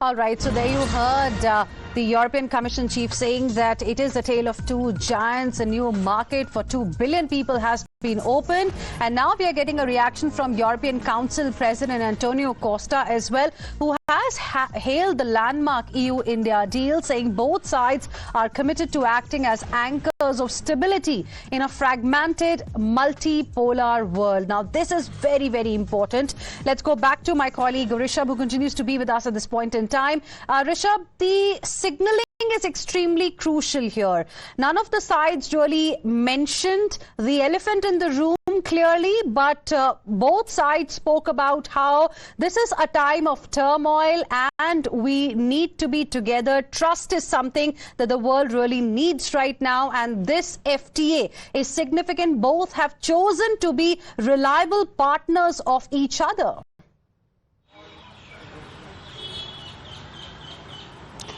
All right, so there you heard the European Commission chief saying that it is a tale of two giants. A new market for 2 billion people has been opened. And now we are getting a reaction from European Council President Antonio Costa as well, who has hailed the landmark EU-India deal, saying both sides are committed to acting as anchors of stability in a fragmented, multipolar world. Now, this is very, very important. Let's go back to my colleague Rishabh, who continues to be with us at this point in time. Rishabh, the signaling is extremely crucial here. None of the sides really mentioned the elephant in the room clearly, but both sides spoke about how this is a time of turmoil and we need to be together. Trust is something that the world really needs right now, and this FTA is significant. Both have chosen to be reliable partners of each other.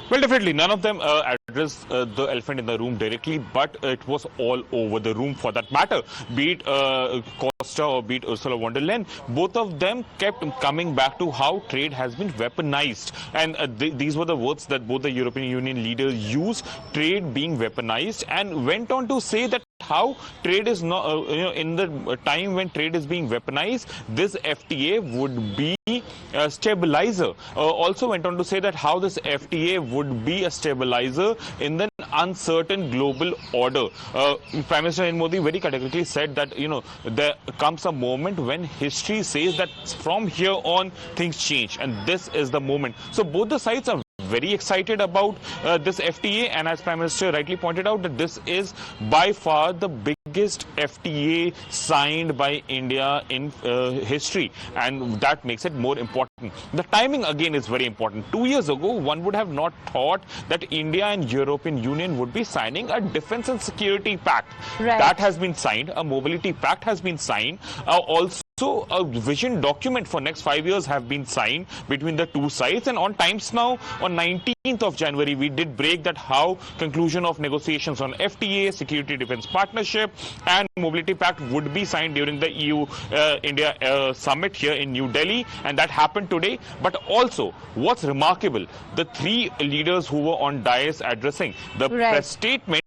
Well, definitely, none of them addressed the elephant in the room directly, but it was all over the room for that matter. Be it Costa or be it Ursula von der Leyen, both of them kept coming back to how trade has been weaponized. And these were the words that both the European Union leaders used, trade being weaponized, and went on to say that how trade is not, in the time when trade is being weaponized, this FTA would be a stabilizer. Also went on to say that how this FTA would be a stabilizer in the uncertain global order. Prime Minister Narendra Modi very categorically said that, there comes a moment when history says that from here on things change, and this is the moment. So both the sides are very excited about this FTA, and as Prime Minister rightly pointed out, that this is by far the biggest FTA signed by India in history, and that makes it more important. The timing again is very important. 2 years ago, one would have not thought that India and European Union would be signing a defense and security pact. Right. That has been signed. A mobility pact has been signed. Also, a vision document for next 5 years have been signed between the two sides, and on times now, on 19th of January, we did break that how conclusion of negotiations on FTA, Security Defense Partnership, and Mobility Pact would be signed during the EU-India summit here in New Delhi, and that happened today. But also, what's remarkable, the three leaders who were on dais addressing the press statement,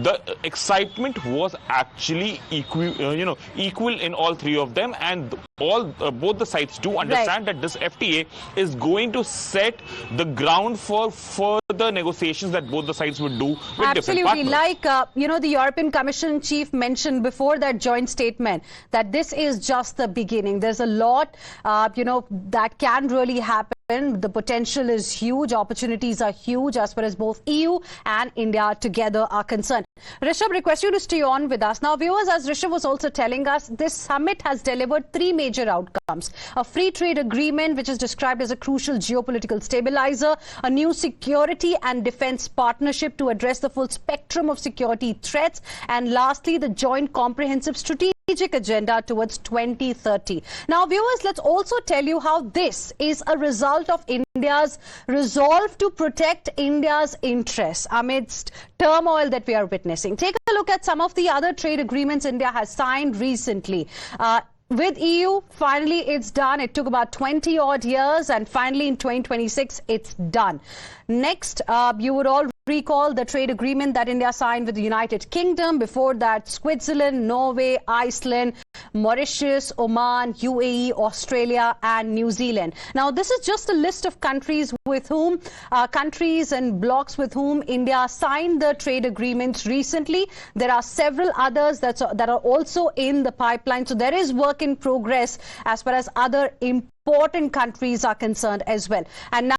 the excitement was actually equal in all three of them, and both the sides do understand that this FTA is going to set the ground for further negotiations that both the sides would do with different partners. Like the European Commission chief mentioned before that joint statement that this is just the beginning. There's a lot that can really happen. The potential is huge. Opportunities are huge as far as both EU and India together are concerned. Rishabh, request you to stay on with us. Now, viewers, as Rishabh was also telling us, this summit has delivered three major outcomes. A free trade agreement, which is described as a crucial geopolitical stabilizer, a new security and defense partnership to address the full spectrum of security threats, and lastly, the joint comprehensive strategic agenda towards 2030. Now, viewers, let's also tell you how this is a result of India's resolve to protect India's interests amidst turmoil that we are witnessing. Take a look at some of the other trade agreements India has signed recently. With EU, finally it's done. It took about 20 odd years, and finally in 2026 it's done. Next, you would all recall the trade agreement that India signed with the United Kingdom. Before that, Switzerland, Norway, Iceland, Mauritius, Oman, UAE, Australia and New Zealand. Now, this is just a list of countries with whom, countries and blocs with whom India signed the trade agreements recently. There are several others that are also in the pipeline. So there is work in progress as far as other important countries are concerned as well. And now